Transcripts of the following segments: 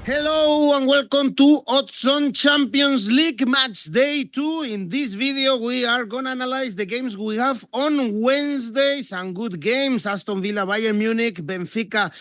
Hello and welcome to Odds on Champions League Match Day 2. In this video, we are going to analyze the games we have on Wednesday. Some good games. Aston Villa, Bayern Munich, Benfica,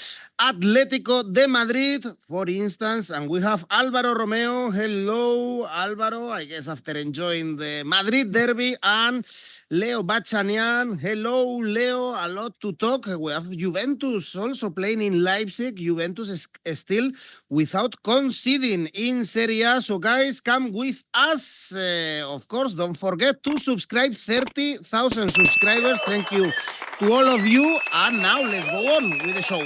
Atlético de Madrid, for instance. And we have Alvaro Romeo. Hello, Alvaro. I guess after enjoying the Madrid derby. And Leo Bachanian. Hello, Leo. A lot to talk. We have Juventus also playing in Leipzig. Juventus is still without conceding in Serie A. So guys, come with us. Of course, don't forget to subscribe. 30,000 subscribers. Thank you to all of you. And now let's go on with the show.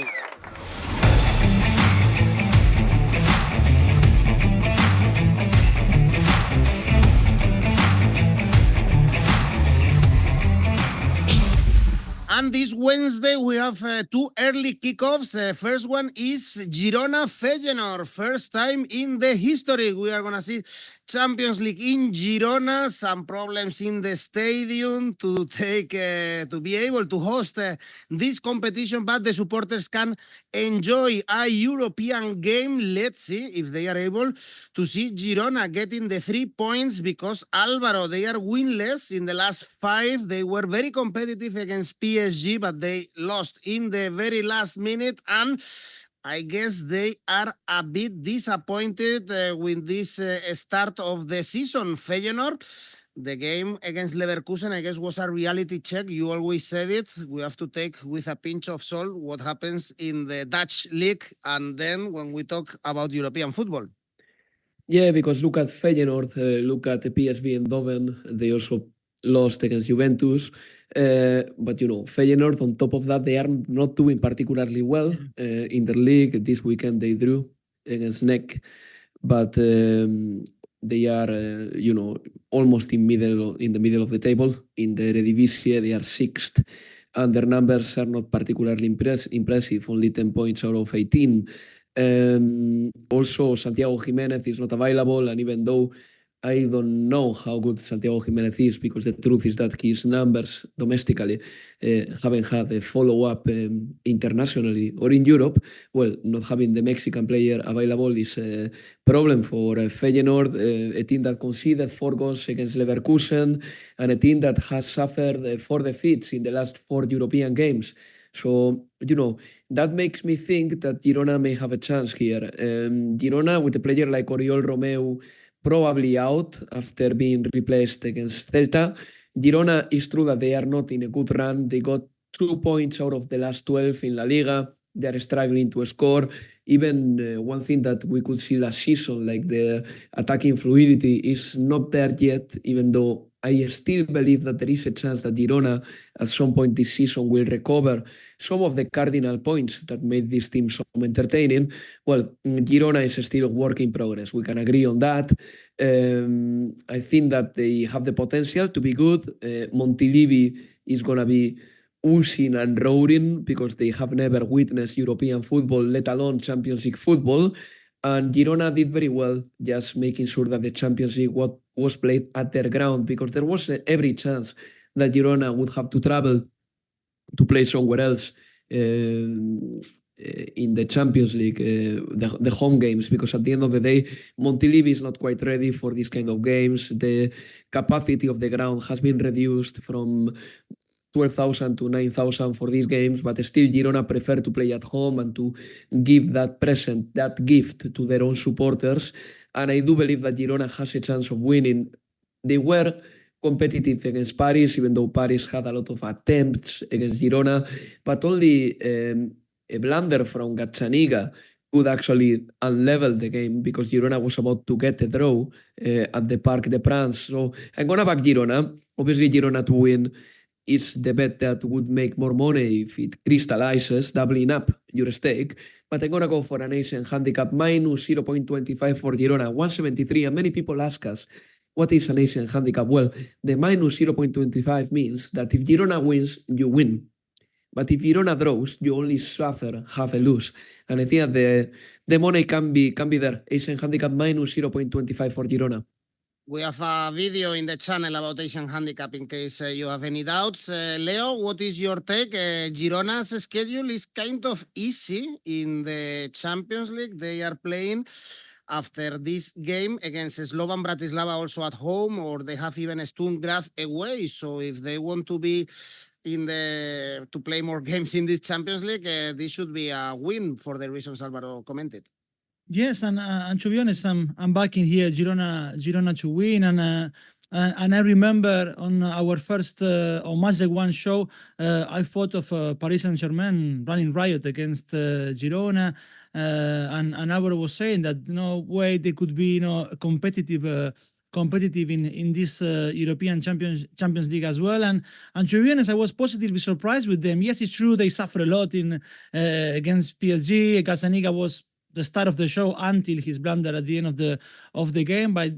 And this Wednesday, we have two early kickoffs. First one is Girona Feyenoord. First time in the history we are going to see Champions League in Girona. Some problems in the stadium to be able to host this competition, but the supporters can enjoy a European game. Let's see if they are able to see Girona getting the 3 points, because Alvaro, they are winless in the last 5. They were very competitive against PSG, but they lost in the very last minute, and I guess they are a bit disappointed with this start of the season. Feyenoord, the game against Leverkusen, I guess, was a reality check. You always said it. We have to take with a pinch of salt what happens in the Dutch league, and then when we talk about European football. Yeah, because look at Feyenoord, look at the PSV Eindhoven. They also lost against Juventus. But, you know, Feyenoord, on top of that, they are not doing particularly well in the league. This weekend they drew against 𝐻𝐿, but they are, you know, almost in the middle of the table. In the Eredivisie, they are 6th, and their numbers are not particularly impressive, only 10 points out of 18. Also, Santiago Jimenez is not available, and even though I don't know how good Santiago Jimenez is, because the truth is that his numbers domestically haven't had a follow-up internationally or in Europe. Well, not having the Mexican player available is a problem for Feyenoord, a team that conceded 4 goals against Leverkusen, and a team that has suffered 4 defeats in the last 4 European games. So, you know, that makes me think that Girona may have a chance here. Girona, with a player like Oriol Romeo probably out after being replaced against Celta. Girona, is true that they are not in a good run. They got 2 points out of the last 12 in La Liga. They are struggling to score. Even one thing that we could see last season, like the attacking fluidity, is not there yet, even though I still believe that there is a chance that Girona at some point this season will recover some of the cardinal points that made this team so entertaining. Well, Girona is still a work in progress. We can agree on that. I think that they have the potential to be good. Montilivi is going to be oozing and roaring because they have never witnessed European football, let alone Champions League football. And Girona did very well, just making sure that the Champions League was played at their ground, because there was every chance that Girona would have to travel to play somewhere else in the Champions League, the home games, because at the end of the day, Montilivi is not quite ready for these kind of games. The capacity of the ground has been reduced from 12,000 to 9,000 for these games, but still Girona prefer to play at home and to give that present, that gift to their own supporters. And I do believe that Girona has a chance of winning. They were competitive against Paris, even though Paris had a lot of attempts against Girona, but only a blunder from Gazzaniga could actually unlevel the game, because Girona was about to get a draw at the Parc des Princes. So I'm going to back Girona. Obviously, Girona to win is the bet that would make more money if it crystallizes, doubling up your stake. But I'm going to go for an Asian handicap minus 0.25 for Girona, 173. And many people ask us, what is an Asian handicap? Well, the minus 0.25 means that if Girona wins, you win. But if Girona draws, you only suffer half a lose. And I think that the money can be there. Asian handicap minus 0.25 for Girona. We have a video in the channel about Asian handicap in case you have any doubts. Leo, what is your take? Girona's schedule is kind of easy in the Champions League. They are playing after this game against Slovan Bratislava also at home, or they have even Sturm Graz away. So if they want to be to play more games in this Champions League, this should be a win for the reasons Alvaro commented. Yes, and to be honest, I'm backing here Girona to win, and I remember on our first on Matchday One show, I thought of Paris Saint-Germain running riot against Girona, and Alvaro was saying that no way they could be competitive in this European Champions League as well. And to be honest, I was positively surprised with them. Yes, it's true they suffer a lot in against PSG. Gazzaniga was the start of the show until his blunder at the end of the game, but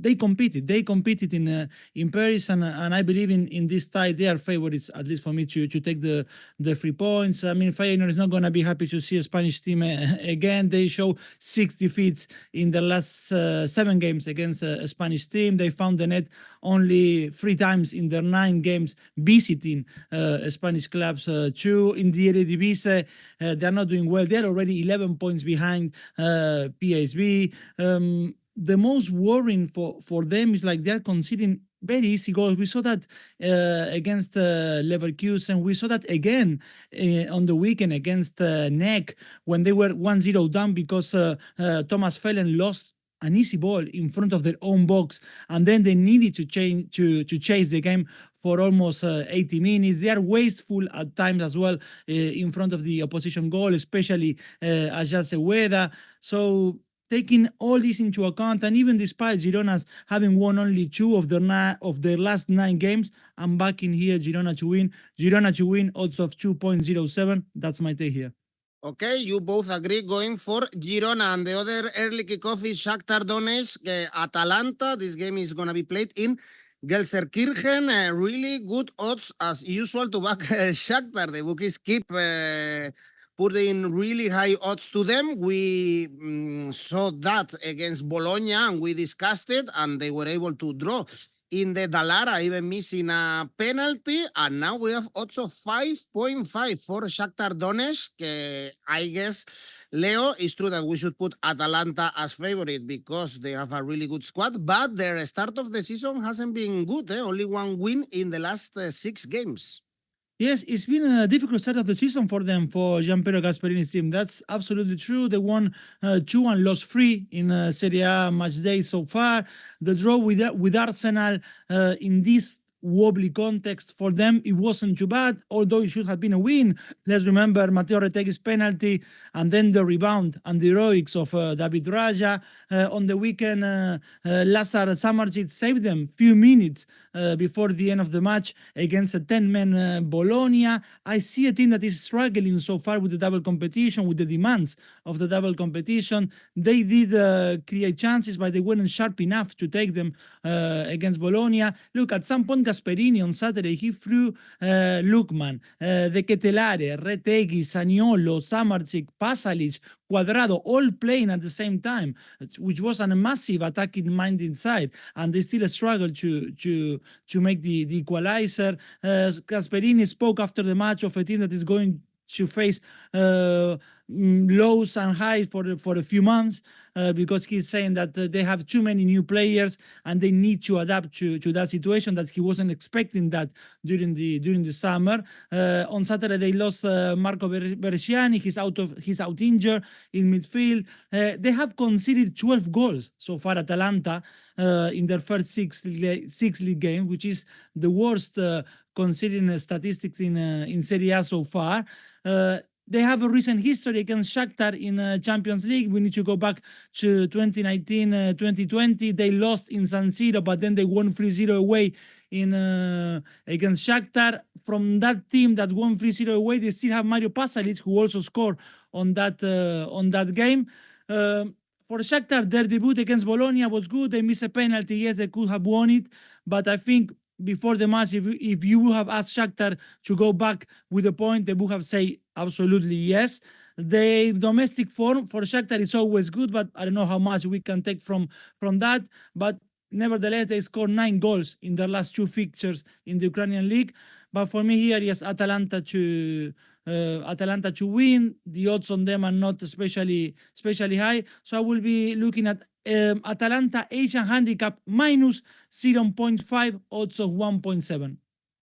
they competed in Paris, and I believe in this tie they are favorites, at least for me, to take the 3 points. I mean, Feyenoord is not going to be happy to see a Spanish team again. They show 6 defeats in the last 7 games against a Spanish team. They found the net only 3 times in their 9 games visiting Spanish clubs. 2 in the Eredivisie. They're not doing well. They're already 11 points behind PSV. The most worrying for them is like they're conceding very easy goals. We saw that against Leverkusen. We saw that again on the weekend against NEC when they were 1-0 down because Thomas Fellen lost an easy ball in front of their own box, and then they needed to chase the game for almost 80 minutes. They are wasteful at times as well in front of the opposition goal, especially 𝐬𝐭𝐴𝐵. So taking all this into account, and even despite Girona's having won only 2 of their last 9 games, I'm backing here Girona to win. Girona to win, odds of 2.07. That's my take here. Okay, you both agree going for Girona, and the other early kickoff is Shakhtar Donetsk, Atalanta. This game is going to be played in 𝐜𝐿𝐴𝐵𝐻. Really good odds as usual to back Shakhtar. The bookies keep putting really high odds to them. We saw that against Bologna, and we discussed it, and they were able to draw in the Dallara, even missing a penalty. And now we have odds of 5.5 for Shakhtar Donetsk. I guess, Leo, it's true that we should put Atalanta as favorite because they have a really good squad, but their start of the season hasn't been good. Only 1 win in the last 6 games. Yes, it's been a difficult start of the season for them, for Gianpiero Gasperini's team. That's absolutely true. They won 2 and lost 3 in Serie A Matchday so far. The draw with Arsenal in this wobbly context for them, it wasn't too bad, although it should have been a win. Let's remember Matteo Retegi's penalty, and then the rebound and the heroics of David Raya. On the weekend, Lazar Samardzic saved them few minutes before the end of the match against a 10-man Bologna. I see a team that is struggling so far with the double competition, with the demands of the double competition. They did create chances, but they weren't sharp enough to take them against Bologna. Look, at some point, Gasperini on Saturday, he threw Lookman, De Ketelaere, Retegui, Zaniolo, Samardzic, Pasalic, Cuadrado, all playing at the same time, which was a massive attacking mind inside, and they still struggle to make the equalizer. Gasperini spoke after the match of a team that is going to face lows and highs for a few months, because he's saying that they have too many new players and they need to adapt to that situation, that he wasn't expecting that during the summer. On Saturday they lost Marco Verciani. He's out injured in midfield. They have conceded 12 goals so far, Atalanta, in their first six league games, which is the worst considering statistics in Serie A so far. They have a recent history against Shakhtar in Champions League. We need to go back to 2019-2020. They lost in San Siro, but then they won 3-0 away against Shakhtar. From that team that won 3-0 away, they still have Mario Pasalic, who also scored on that game. For Shakhtar, their debut against Bologna was good. They missed a penalty. Yes, they could have won it, but I think before the match, if you would have asked Shakhtar to go back with a point, they would have said absolutely yes. The domestic form for Shakhtar is always good, but I don't know how much we can take from that. But Nevertheless, they scored 9 goals in their last 2 fixtures in the Ukrainian league. But for me here, yes, Atalanta to win. The odds on them are not especially high. So I will be looking at Atalanta Asian handicap minus 0.5, odds of 1.7.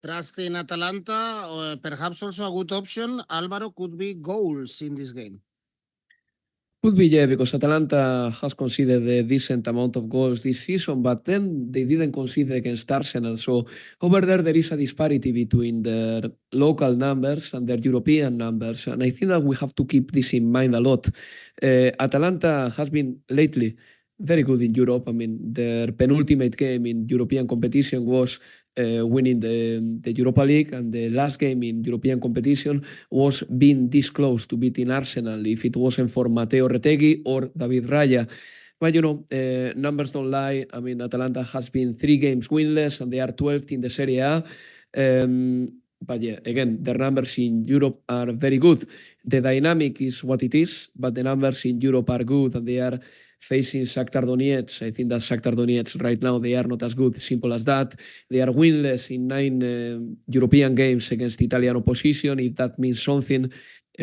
Trust in Atalanta, or perhaps also a good option, Alvaro, could be goals in this game. Could be, yeah, because Atalanta has conceded a decent amount of goals this season, but then they didn't concede against Arsenal. So over there is a disparity between their local numbers and their European numbers. And I think that we have to keep this in mind a lot. Atalanta has been lately very good in Europe. I mean, their penultimate game in European competition was winning the Europa League, and the last game in European competition was being this close to beating Arsenal if it wasn't for Matteo Retegui or David Raya. But numbers don't lie. I mean, Atalanta has been 3 games winless and they are 12th in the Serie A. But yeah, again, their numbers in Europe are very good. The dynamic is what it is, but the numbers in Europe are good, and they are facing Shakhtar Donetsk. I think that Shakhtar Donetsk right now, they are not as good, simple as that. They are winless in 9 European games against Italian opposition. If that means something,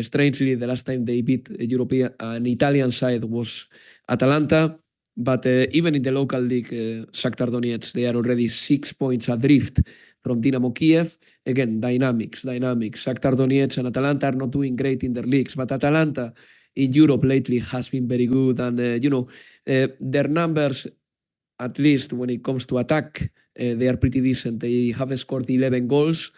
strangely, the last time they beat an Italian side was Atalanta. But even in the local league, Shakhtar Donetsk, they are already 6 points adrift from Dinamo Kiev. Again, dynamics. Shakhtar Donetsk and Atalanta are not doing great in their leagues, but Atalanta in Europe lately has been very good, and their numbers, at least when it comes to attack, they are pretty decent. They have scored 11 goals.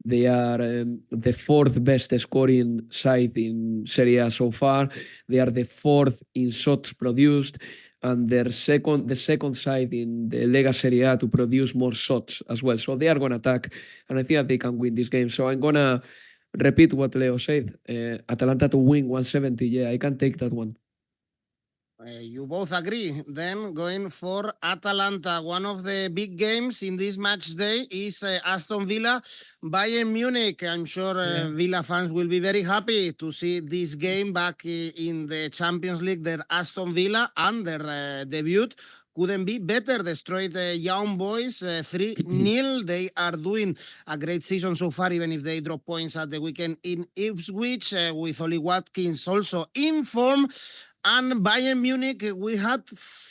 They are the 4th best scoring side in Serie A so far. They are the 4th in shots produced, and the second side in the Lega Serie A to produce more shots as well. So they are going to attack, and I think that they can win this game. So I'm going to repeat what Leo said. Atalanta to win 170. Yeah, I can take that one. You both agree. Then going for Atalanta, one of the big games in this match day is Aston Villa, Bayern Munich. I'm sure Villa fans will be very happy to see this game back in the Champions League. Their Aston Villa and their debut couldn't be better. Destroyed the young boys 3-0. They are doing a great season so far, even if they drop points at the weekend in Ipswich, with Ollie Watkins also in form. And Bayern Munich, we had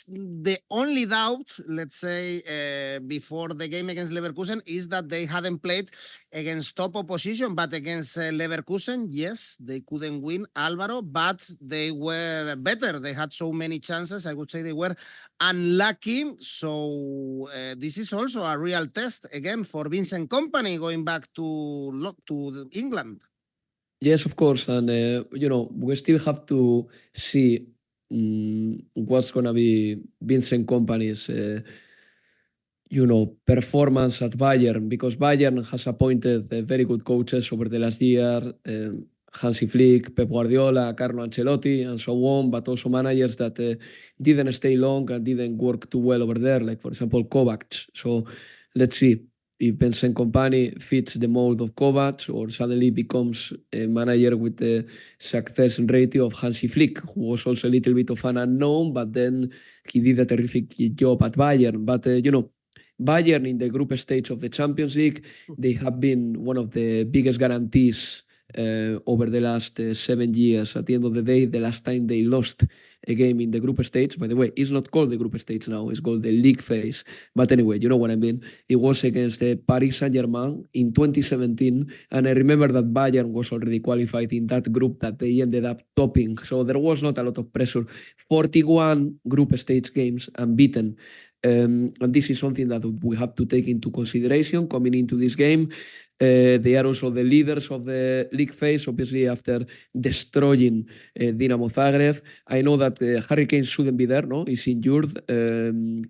the only doubt, let's say, before the game against Leverkusen, is that they hadn't played against top opposition, but against Leverkusen, yes, they couldn't win, Alvaro, but they were better. They had so many chances. I would say they were unlucky. So this is also a real test, again, for Vincent Kompany going back to England. Yes, of course, and we still have to see what's going to be Vincent Kompany's performance at Bayern, because Bayern has appointed very good coaches over the last year, Hansi Flick, Pep Guardiola, Carlo Ancelotti, and so on, but also managers that didn't stay long and didn't work too well over there, like, for example, Kovac. So let's see if Vincent Kompany fits the mold of Kovac or suddenly becomes a manager with the success ratio of Hansi Flick, who was also a little bit of an unknown, but then he did a terrific job at Bayern. But, Bayern in the group stage of the Champions League, they have been one of the biggest guarantees over the last 7 years. At the end of the day, the last time they lost a game in the group stage, by the way, it's not called the group stage now, it's called the league phase. But anyway, you know what I mean. It was against Paris Saint-Germain in 2017, and I remember that Bayern was already qualified in that group that they ended up topping. So there was not a lot of pressure. 41 group stage games unbeaten. And this is something that we have to take into consideration coming into this game. They are also the leaders of the league phase, obviously, after destroying Dinamo Zagreb. I know that Harry Kane shouldn't be there, no? He's injured.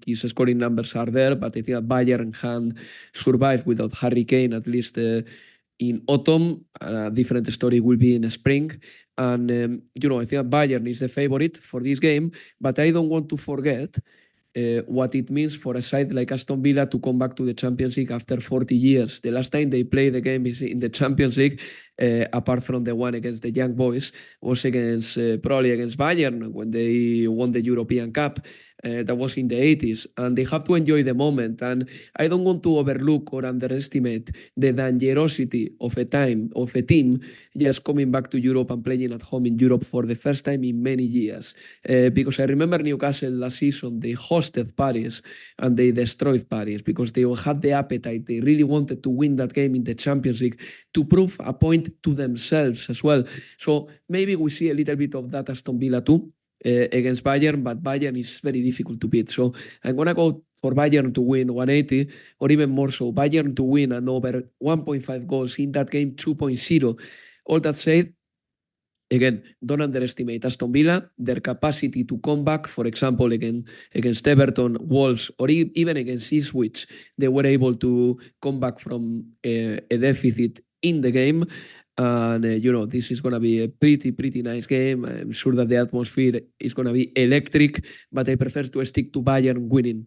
His scoring numbers are there, but I think that Bayern can survive without Harry Kane, at least in autumn. A different story will be in spring. And, I think that Bayern is the favorite for this game, but I don't want to forget what it means for a side like Aston Villa to come back to the Champions League after 40 years. The last time they played the game is in the Champions League, apart from the one against the Young Boys, was probably against Bayern when they won the European Cup. that was in the 80s, and they have to enjoy the moment. And I don't want to overlook or underestimate the dangerosity of a team just coming back to Europe and playing at home in Europe for the first time in many years. Because I remember Newcastle last season, they hosted Paris and they destroyed Paris because they had the appetite. They really wanted to win that game in the Champions League to prove a point to themselves as well. So maybe we see a little bit of that Aston Villa too. Against Bayern, but Bayern is very difficult to beat. So I'm going to go for Bayern to win 180, or even more so, Bayern to win and over 1.5 goals in that game, 2.0. All that said, again, don't underestimate Aston Villa, their capacity to come back, for example, against Everton, Wolves, or even against Ipswich, they were able to come back from a deficit in the game. And, this is going to be a pretty nice game. I'm sure that the atmosphere is going to be electric, but I prefer to stick to Bayern winning.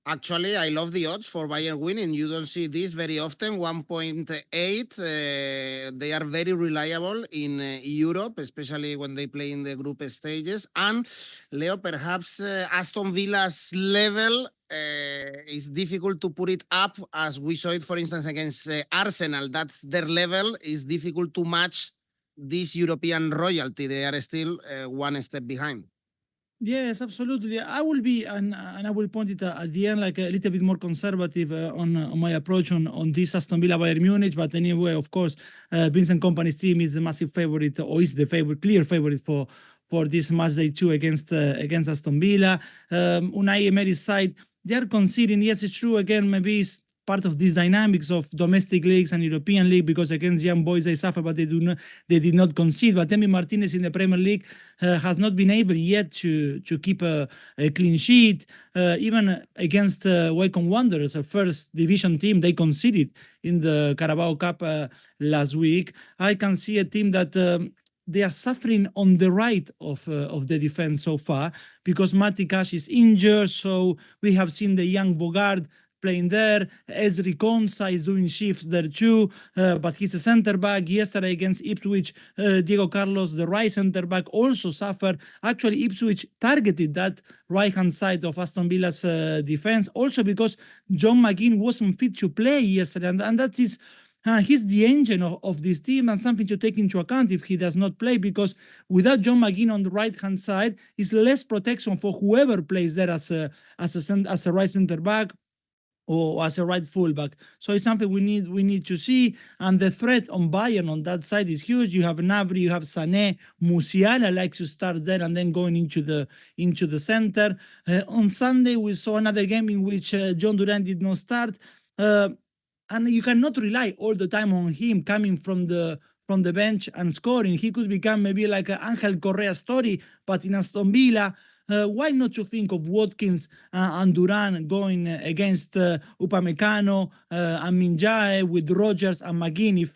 Actually, I love the odds for Bayern winning. You don't see this very often, 1.8. They are very reliable in Europe, especially when they play in the group stages. And, Leo, perhaps Aston Villa's level is difficult to put it up, as we saw it, for instance, against Arsenal. That's their level. It's difficult to match this European royalty. They are still one step behind. Yes, absolutely. I will be, and I will point it at the end, like a little bit more conservative on my approach on this Aston Villa Bayern Munich. But anyway, of course, Vincent Kompany's team is the massive favorite, or is the clear favorite for this Matchday 2 against Aston Villa. Unai Emery's side, they are conceding. Yes, it's true. Again, maybe it's part of these dynamics of domestic leagues and European league, because against young boys they suffer, but they did not concede. But Emi Martinez in the Premier League has not been able yet to keep a clean sheet. Even against Wycombe Wanderers, a first division team, they conceded in the Carabao Cup last week. I can see a team that they are suffering on the right of the defense so far, because Matty Cash is injured. So we have seen the young Bogard playing there. 𝐬𝐭𝐴𝐧𝐧𝐞𝐿 is doing shifts there too, but he's a center back. Yesterday against Ipswich, Diego Carlos, the right center back, also suffered. Actually, Ipswich targeted that right-hand side of Aston Villa's defense, also because John McGinn wasn't fit to play yesterday, and that is he's the engine of this team, and something to take into account if he does not play, because without John McGinn on the right-hand side, is less protection for whoever plays there as a right center back or as a right fullback. So it's something we need to see. And the threat on Bayern on that side is huge. You have Gnabry, you have Sané, Musiala likes to start there and then going into the center. On Sunday we saw another game in which John Duran did not start, and you cannot rely all the time on him coming from the bench and scoring. He could become maybe like an Ángel Correa story, but in Aston Villa. Why not to think of Watkins and Duran going against Upamecano and Min-jae with Rodgers and McGinn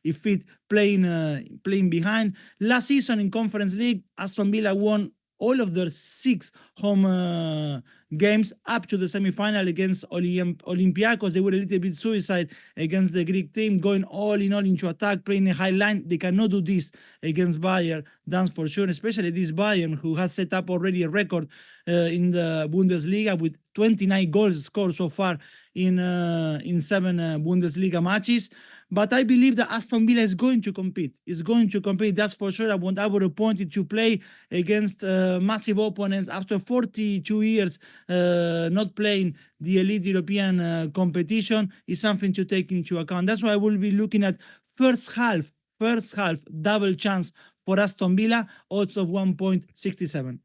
if fit playing behind. Last season in Conference League, Aston Villa won all of their 6 home games up to the semi-final against Olympiacos. They were a little bit suicide against the Greek team, going all into attack, playing a high line. They cannot do this against Bayern, that's for sure, especially this Bayern, who has set up already a record in the Bundesliga with 29 goals scored so far in 7 Bundesliga matches. But I believe that Aston Villa is going to compete. That's for sure. I want our opponent to play against massive opponents after 42 years not playing the elite European competition is something to take into account. That's why I will be looking at first half double chance for Aston Villa, odds of 1.67.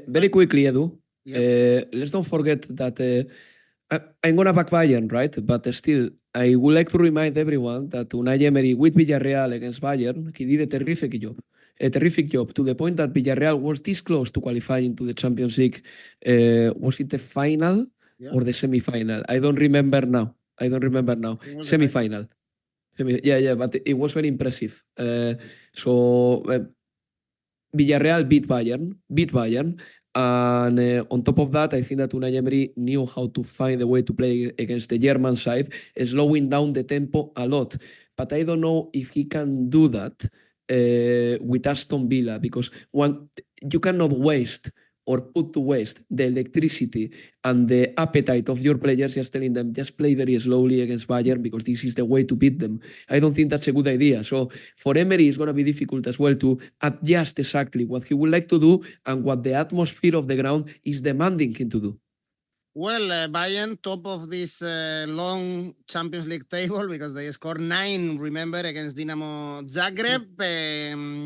Very quickly, Edu. Yeah. Let's don't forget that I'm going to back Bayern, right? But still, I would like to remind everyone that Unai Emery with Villarreal against Bayern, he did a terrific job to the point that Villarreal was this close to qualifying to the Champions League. Was it the final or the semi-final? I don't remember now. Semi-final. Yeah, but it was very impressive. So Villarreal beat Bayern. And on top of that, I think that Unai Emery knew how to find a way to play against the German side, slowing down the tempo a lot. But I don't know if he can do that with Aston Villa, because you cannot waste or put to waste the electricity and the appetite of your players, just telling them, just play very slowly against Bayern because this is the way to beat them. I don't think that's a good idea. So for Emery, it's going to be difficult as well to adjust exactly what he would like to do and what the atmosphere of the ground is demanding him to do. Well, Bayern top of this long Champions League table because they scored 9, remember, against Dinamo Zagreb.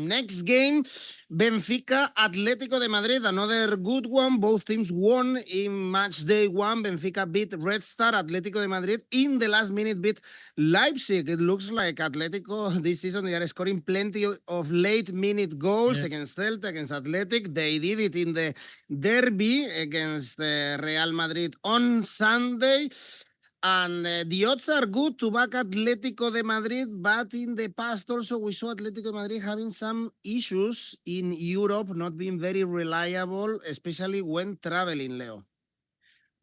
Next game, Benfica, Atlético de Madrid, another good one. Both teams won in match day 1. Benfica beat Red Star. Atlético de Madrid in the last minute beat Leipzig. It looks like Atlético this season, they are scoring plenty of late minute goals against Celta, against Athletic. They did it in the derby against Real Madrid on Sunday. And the odds are good to back Atlético de Madrid, but in the past also we saw Atlético de Madrid having some issues in Europe, not being very reliable, especially when traveling, Leo.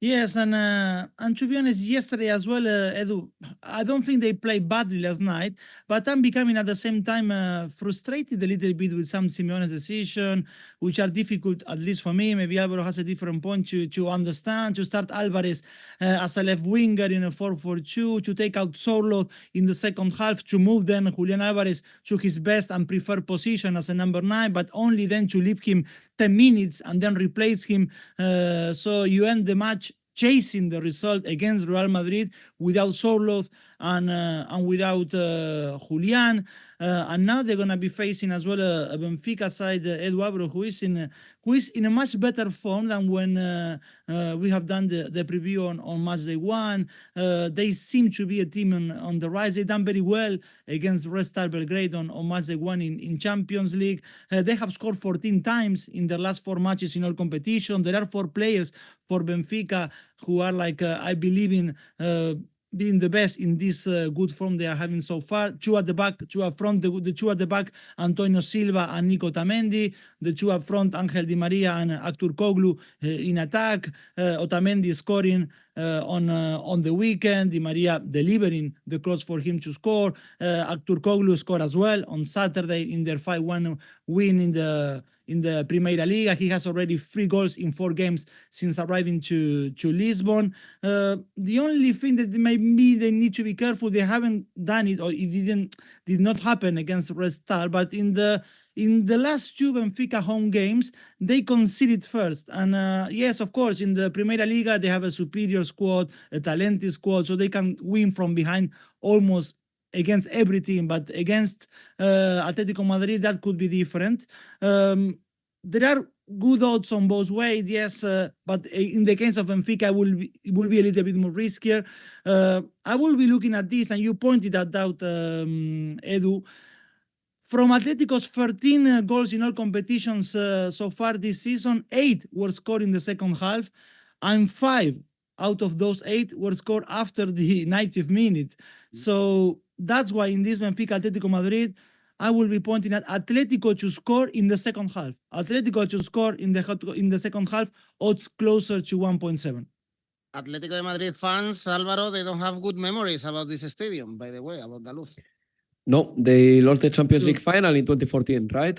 Yes, and to be honest, yesterday as well, Edu, I don't think they played badly last night, but I'm becoming at the same time frustrated a little bit with some Simeone's decision, which are difficult, at least for me. Maybe Alvaro has a different point to understand, to start Alvarez as a left winger in a 4-4-2, to take out Sorloth in the second half, to move then Julian Alvarez to his best and preferred position as a number 9, but only then to leave him 10 minutes and then replace him. So you end the match chasing the result against Real Madrid without Sorloth and without Julian. And now they're going to be facing as well a Benfica side, Eduardo, who is in a much better form than when we have done the preview on match day 1. They seem to be a team on the rise. They've done very well against Red Star Belgrade on match day 1 in Champions League. They have scored 14 times in their last 4 matches in all competition. There are 4 players for Benfica who are like, I believe in being the best in this good form they are having so far. 2 at the back, 2 up front. The 2 at the back, Antonio Silva and Nico Otamendi. The 2 up front, Ángel Di María and 𝐻𝐿𝐴 in attack. Otamendi scoring on the weekend. Di María delivering the cross for him to score. 𝐻𝐿𝐴 scored as well on Saturday in their 5-1 win in the Primera Liga. He has already 3 goals in 4 games since arriving to Lisbon. The only thing that maybe they need to be careful, they haven't done it, or it did not happen against Red Star, but in the last 2 Benfica home games, they conceded first. And yes, of course, in the Primera Liga, they have a superior squad, a talented squad, so they can win from behind almost against every team, but against Atlético Madrid, that could be different. There are good odds on both ways, yes, but in the case of Benfica, it will be a little bit more riskier. I will be looking at this, and you pointed that out, Edu. From Atletico's 13 goals in all competitions so far this season, 8 were scored in the second half, and 5 out of those 8 were scored after the 90th minute. So that's why in this Benfica Atlético Madrid, I will be pointing at Atlético to score in the second half. Atlético to score in the second half, odds closer to 1.7. Atlético de Madrid fans, Álvaro, they don't have good memories about this stadium, by the way, about the Luz. No, they lost the Champions League final in 2014, right?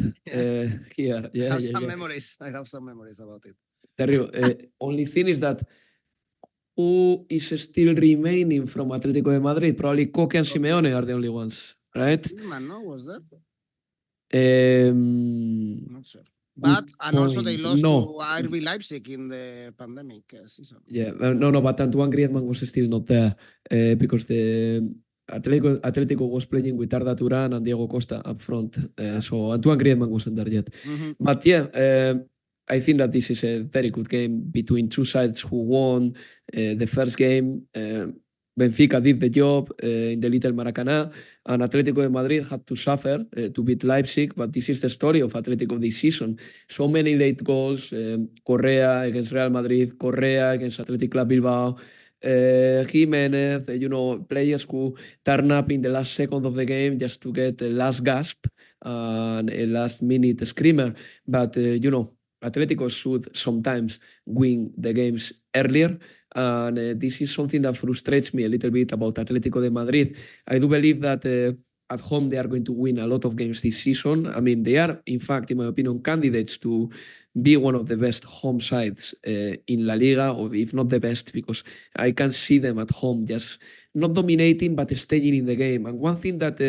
Yeah. I have some memories about it. Terrible. Only thing is that who is still remaining from Atlético de Madrid? Probably Koke and Simeone are the only ones, right? Tillman, no, was that? Not sure. But and also they lost to RB Leipzig in the pandemic season. Yeah, but Antoine Griezmann was still not there because the Atletico was playing with Arda Turan and Diego Costa up front. So Antoine Griezmann wasn't there yet. But yeah, I think that this is a very good game between 2 sides who won the first game. Benfica did the job in the Little Maracanã, and Atlético de Madrid had to suffer to beat Leipzig, but this is the story of Atlético this season. So many late goals, Correa against Real Madrid, Correa against Athletic Club Bilbao, Jimenez, players who turn up in the last second of the game just to get a last gasp and a last minute screamer. But, Atletico should sometimes win the games earlier. And this is something that frustrates me a little bit about Atlético de Madrid. I do believe that at home they are going to win a lot of games this season. I mean, they are, in fact, in my opinion, candidates to be one of the best home sides in La Liga, or if not the best, because I can see them at home just not dominating, but staying in the game. And one thing that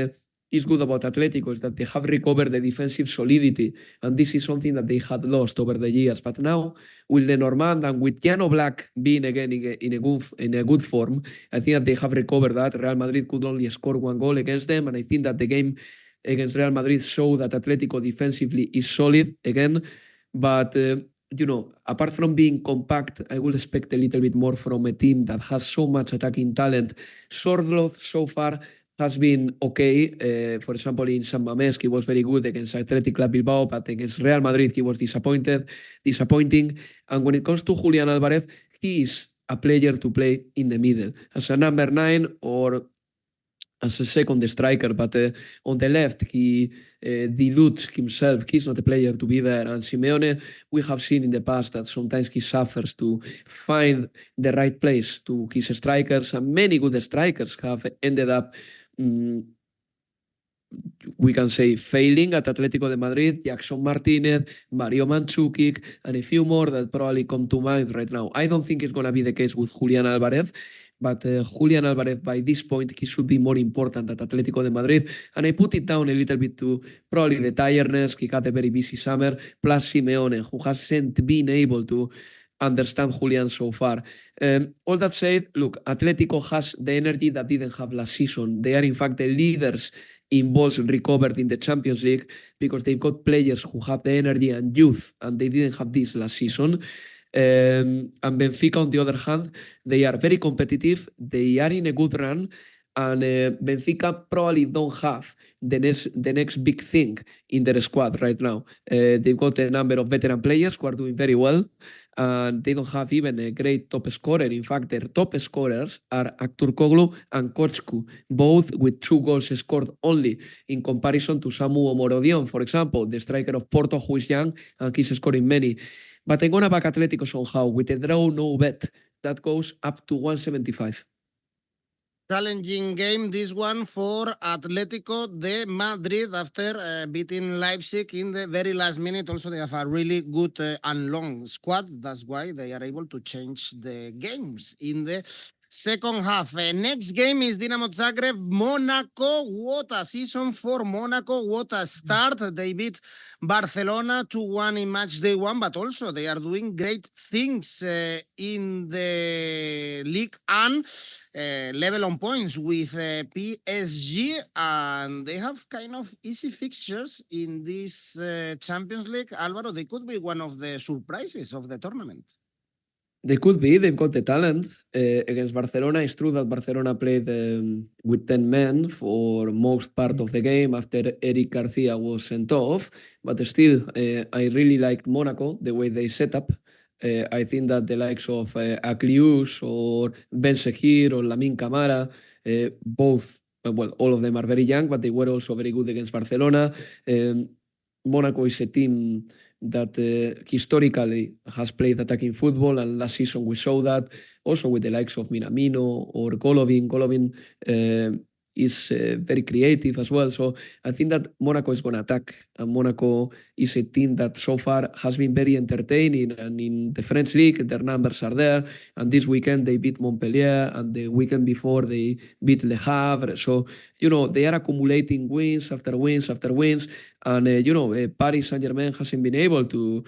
is good about Atletico is that they have recovered the defensive solidity, and this is something that they had lost over the years. But now, with Lenormand and with Jan Oblak being again in a good form, I think that they have recovered that. Real Madrid could only score 1 goal against them, and I think that the game against Real Madrid showed that Atletico defensively is solid again. But apart from being compact, I would expect a little bit more from a team that has so much attacking talent. Sorloth so far has been okay. For example, in San Mamés, he was very good against Athletic Club Bilbao, but against Real Madrid, he was disappointing. And when it comes to Julián Álvarez, he is a player to play in the middle as a number 9 or as a second striker, but on the left, he dilutes himself. He's not a player to be there. And Simeone, we have seen in the past that sometimes he suffers to find the right place to his strikers, and many good strikers have ended up, we can say, failing at Atlético de Madrid. Jackson Martinez, Mario Mandzukic, and a few more that probably come to mind right now. I don't think it's going to be the case with Julián Álvarez, but Julián Álvarez, by this point, he should be more important at Atlético de Madrid. And I put it down a little bit to probably the tiredness. He had a very busy summer, plus Simeone, who hasn't been able to understand Julián so far. All that said, look, Atlético has the energy that didn't have last season. They are, in fact, the leaders in balls recovered in the Champions League because they've got players who have the energy and youth, and they didn't have this last season. And Benfica, on the other hand, they are very competitive. They are in a good run, and Benfica probably don't have the next big thing in their squad right now. They've got a number of veteran players who are doing very well, and they don't have even a great top scorer. In fact, their top scorers are 𝐻𝐿𝐴 and 𝐶𝐿, both with 2 goals scored only, in comparison to Samu Omorodion, for example, the striker of Porto, who is young and he's scoring many. But I'm going to back Atletico somehow with a draw, no bet. That goes up to 175. Challenging game, this one for Atlético de Madrid after beating Leipzig in the very last minute. Also, they have a really good and long squad. That's why they are able to change the games in the second half. Next game is Dinamo Zagreb, Monaco. What a season for Monaco. What a start. They beat Barcelona 2-1 in match day 1, but also they are doing great things in the league and level on points with PSG, and they have kind of easy fixtures in this Champions League. Álvaro, they could be one of the surprises of the tournament. They could be. They've got the talent. Against Barcelona, it's true that Barcelona played with 10 men for most part of the game after Eric Garcia was sent off. But still, I really liked Monaco, the way they set up. I think that the likes of 𝐿𝐴𝐵𝐿 or 𝗵𝗵𝐴 or Lamine Camara, both, well, all of them are very young, but they were also very good against Barcelona. Monaco is a team that historically has played attacking football, and last season we saw that also with the likes of Minamino or Golovin. Golovin is very creative as well. So I think that Monaco is going to attack, and Monaco is a team that so far has been very entertaining, and in the French league their numbers are there, and this weekend they beat Montpellier, and the weekend before they beat Le Havre. So they are accumulating wins after wins after wins, and Paris Saint-Germain hasn't been able to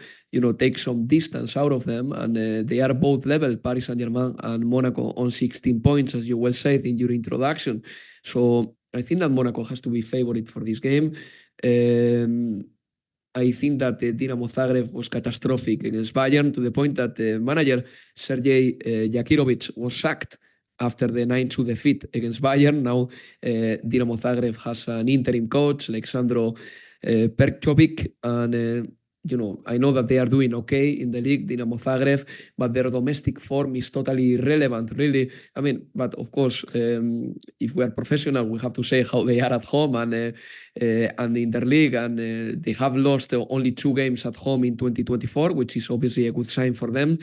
take some distance out of them, and they are both level, Paris Saint-Germain and Monaco, on 16 points, as you well said in your introduction. So I think that Monaco has to be favourite for this game. I think that Dinamo Zagreb was catastrophic against Bayern, to the point that the manager, 𝐬𝐭𝐴𝐧𝐧𝐞𝐜, was sacked after the 9-2 defeat against Bayern. Now Dinamo Zagreb has an interim coach, Aleksandro Perkovic, and I know that they are doing okay in the league, Dinamo Zagreb, but their domestic form is totally irrelevant, really. I mean, but of course, if we are professional, we have to say how they are at home and in their league, and they have lost only 2 games at home in 2024, which is obviously a good sign for them.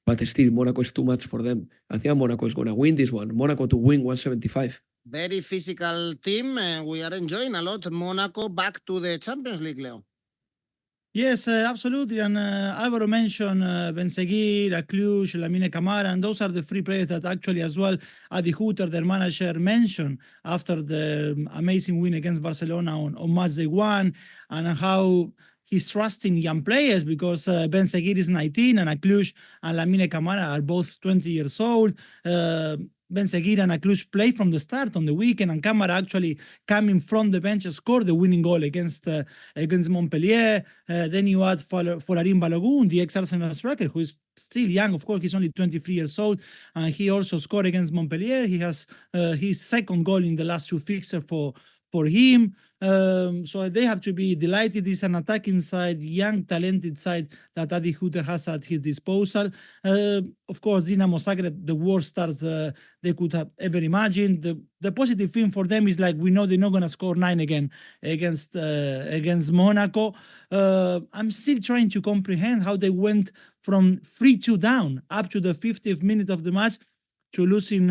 But still, Monaco is too much for them. I think Monaco is going to win this one. Monaco to win 175. Very physical team. We are enjoying a lot. Monaco back to the Champions League, Leo. Yes, absolutely. And Alvaro mentioned 𝐻𝐵enseguir, 𝐬𝐭𝐚𝐲, Lamine Camara, and those are the three players that actually as well 𝐷𝗲𝗏𝗏, their manager, mentioned after the amazing win against Barcelona on Matchday 1, and how he's trusting young players because 𝐻𝐵enseguir is 19 and 𝐬𝐭𝐚𝐲 and Lamine Camara are both 20 years old. 𝐻𝐵enseguir and 𝐬𝐭𝐚𝐲 played from the start on the weekend, and Camara actually coming from the bench scored the winning goal against Montpellier. Then you add Folarin Balogun, the ex-Arsenal striker, who is still young. Of course, he's only 23 years old, and he also scored against Montpellier. He has his second goal in the last two fixtures for him. So they have to be delighted. It's an attacking side, young, talented side that 𝐷𝗲𝗏 has at his disposal. Of course, Dinamo Zagreb, the worst starts they could have ever imagined. The positive thing for them is, like, we know they're not going to score 9 again against Monaco. I'm still trying to comprehend how they went from 3-2 down up to the 50th minute of the match to losing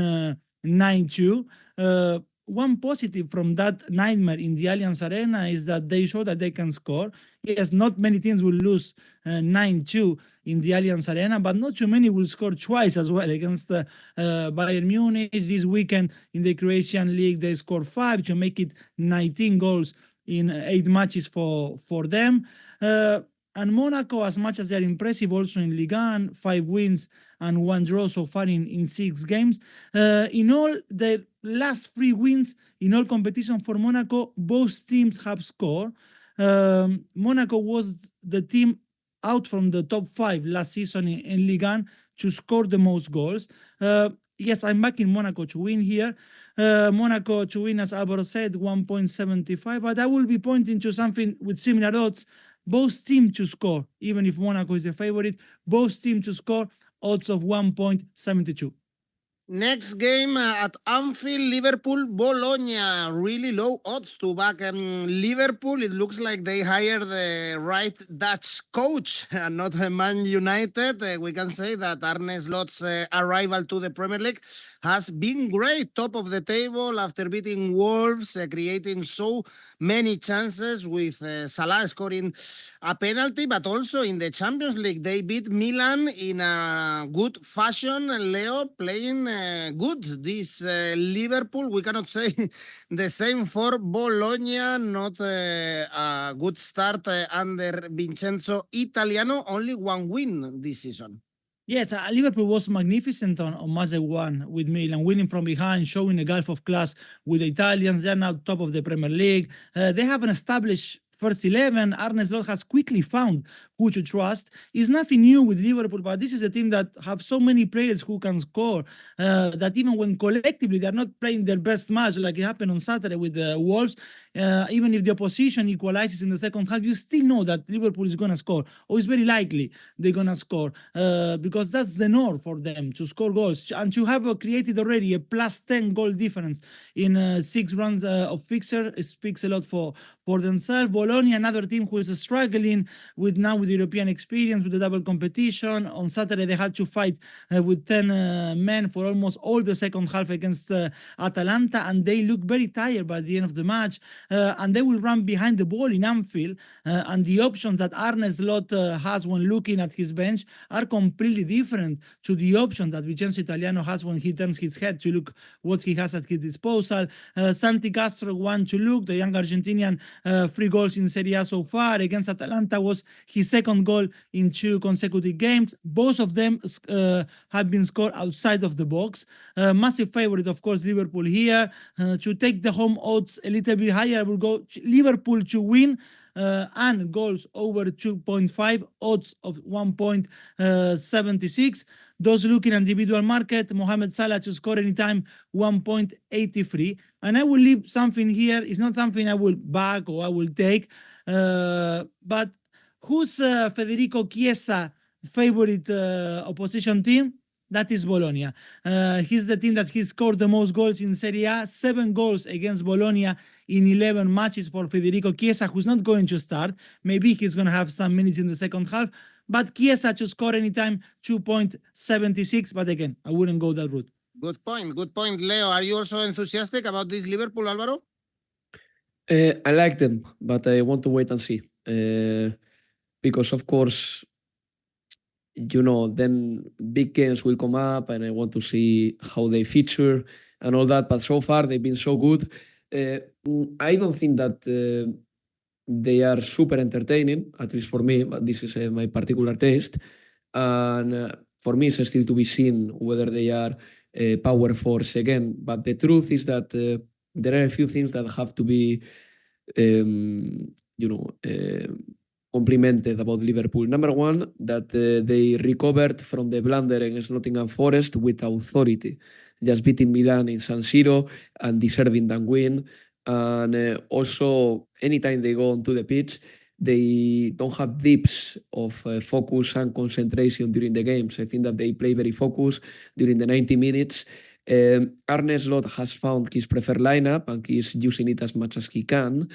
9-2. One positive from that nightmare in the Allianz Arena is that they show that they can score. Yes, not many teams will lose 9-2 in the Allianz Arena, but not too many will score twice as well against Bayern Munich. This weekend in the Croatian League, they scored 5 to make it 19 goals in 8 matches for them. And Monaco, as much as they're impressive also in Ligue 1, 5 wins and 1 draw so far in 6 games. In all, the last 3 wins in all competition for Monaco, both teams have scored. Monaco was the team out from the top 5 last season in Ligue 1 to score the most goals. Yes, I'm backing Monaco to win here. Monaco to win, as Alvaro said, 1.75, but I will be pointing to something with similar odds. Both teams to score, even if Monaco is the favorite, both teams to score, odds of 1.72. Next game at Anfield, Liverpool, Bologna. Really low odds to back Liverpool. It looks like they hired the right Dutch coach and not Man United. We can say that Arne Slot's arrival to the Premier League has been great. Top of the table after beating Wolves, creating so many chances with Salah scoring a penalty, but also in the Champions League. They beat Milan in a good fashion. Leo playing good. This Liverpool, we cannot say the same for Bologna. Not a good start under Vincenzo Italiano. Only 1 win this season. Yes, Liverpool was magnificent on Matchday 1 with Milan, winning from behind, showing a gulf of class with the Italians. They're now top of the Premier League. They have an established first 11. Arne Slot has quickly found who to trust. It's nothing new with Liverpool, but this is a team that have so many players who can score that even when collectively they're not playing their best match, like it happened on Saturday with the Wolves, even if the opposition equalizes in the second half, you still know that Liverpool is going to score, or it's very likely they're going to score, because that's the norm for them, to score goals. And to have created already a +10 goal difference in 6 rounds of fixture, it speaks a lot for themselves. Bologna, another team who is struggling with European experience, with the double competition. On Saturday, they had to fight with 10 men for almost all the second half against Atalanta, and they look very tired by the end of the match. And they will run behind the ball in Anfield, and the options that Arne Slot has when looking at his bench are completely different to the option that Vincenzo Italiano has when he turns his head to look what he has at his disposal. Santi Castro, 1 to look, the young Argentinian, 3 goals in Serie A so far. Against Atalanta was his second goal in 2 consecutive games. Both of them have been scored outside of the box. Massive favorite, of course, Liverpool here. To take the home odds a little bit higher, I will go Liverpool to win and goals over 2.5, odds of 1.76. Those looking at individual market, Mohamed Salah to score anytime, 1.83. And I will leave something here. It's not something I will back or I will take, but who's Federico Chiesa favorite opposition team? That is Bologna. He's the team that he scored the most goals in Serie A, 7 goals against Bologna in 11 matches for Federico Chiesa, who's not going to start. Maybe he's going to have some minutes in the second half, but Chiesa to score anytime, 2.76. But again, I wouldn't go that route. Good point. Good point. Leo, are you also enthusiastic about this Liverpool, Alvaro? I like them, but I want to wait and see. because of course, then big games will come up and I want to see how they feature and all that. But so far they've been so good. I don't think that they are super entertaining, at least for me, but this is my particular taste. And for me, it's still to be seen whether they are power force again. But the truth is that there are a few things that have to be, complimented about Liverpool. Number one, that they recovered from the blunder against Nottingham Forest with authority, just beating Milan in San Siro and deserving that win. And also, anytime they go onto the pitch, they don't have dips of focus and concentration during the games. I think that they play very focused during the 90 minutes. Arne Slot has found his preferred lineup and he's using it as much as he can.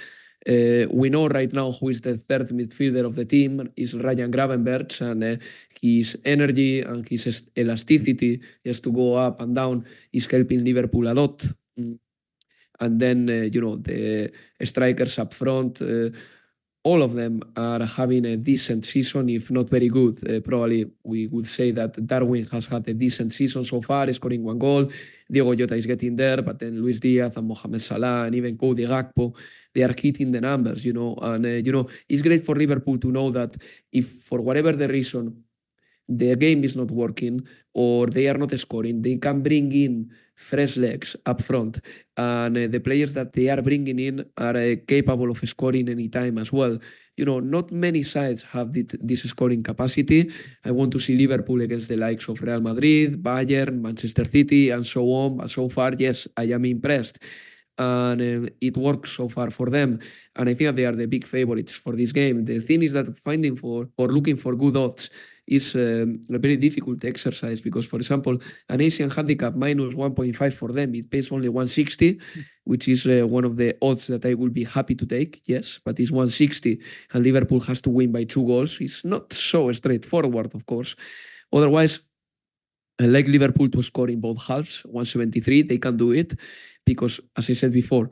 We know right now who is the third midfielder of the team is Ryan Gravenberch, and his energy and his elasticity just to go up and down is helping Liverpool a lot. And then, the strikers up front, all of them are having a decent season, if not very good. Probably we would say that Darwin has had a decent season so far, scoring 1 goal. 𝐬𝐭𝐴 is getting there, but then Luis Diaz and Mohamed Salah and even Cody Gakpo, they are hitting the numbers, And, it's great for Liverpool to know that if for whatever the reason the game is not working or they are not scoring, they can bring in fresh legs up front. And the players that they are bringing in are capable of scoring anytime as well. Not many sides have this scoring capacity. I want to see Liverpool against the likes of Real Madrid, Bayern, Manchester City, and so on. But so far, yes, I am impressed. And it works so far for them. And I think that they are the big favorites for this game. The thing is that finding for or looking for good odds is a very difficult exercise because, for example, an Asian handicap minus 1.5 for them, it pays only 160, which is one of the odds that I will be happy to take, yes, but it's 160 and Liverpool has to win by 2 goals. It's not so straightforward, of course. Otherwise, I like Liverpool to score in both halves, 173, they can do it because, as I said before,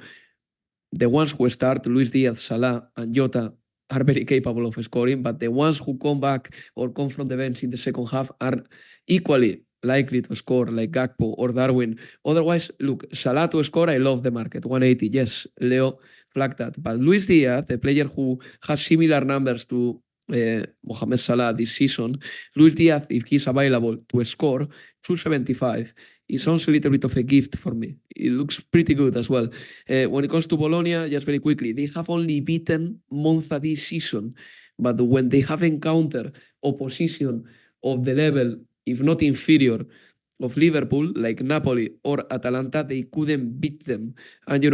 the ones who start, Luis Diaz, Salah and Jota, are very capable of scoring, but the ones who come back or come from the bench in the second half are equally likely to score, like Gakpo or Darwin. Otherwise, look, Salah to score, I love the market, 180, yes, Leo flagged that. But Luis Diaz, the player who has similar numbers to Mohamed Salah this season, Luis Diaz, if he's available to score, 275. It sounds a little bit of a gift for me. It looks pretty good as well. When it comes to Bologna, just very quickly, they have only beaten Monza this season, but when they have encountered opposition of the level, if not inferior, of Liverpool, like Napoli or Atalanta, they couldn't beat them. And,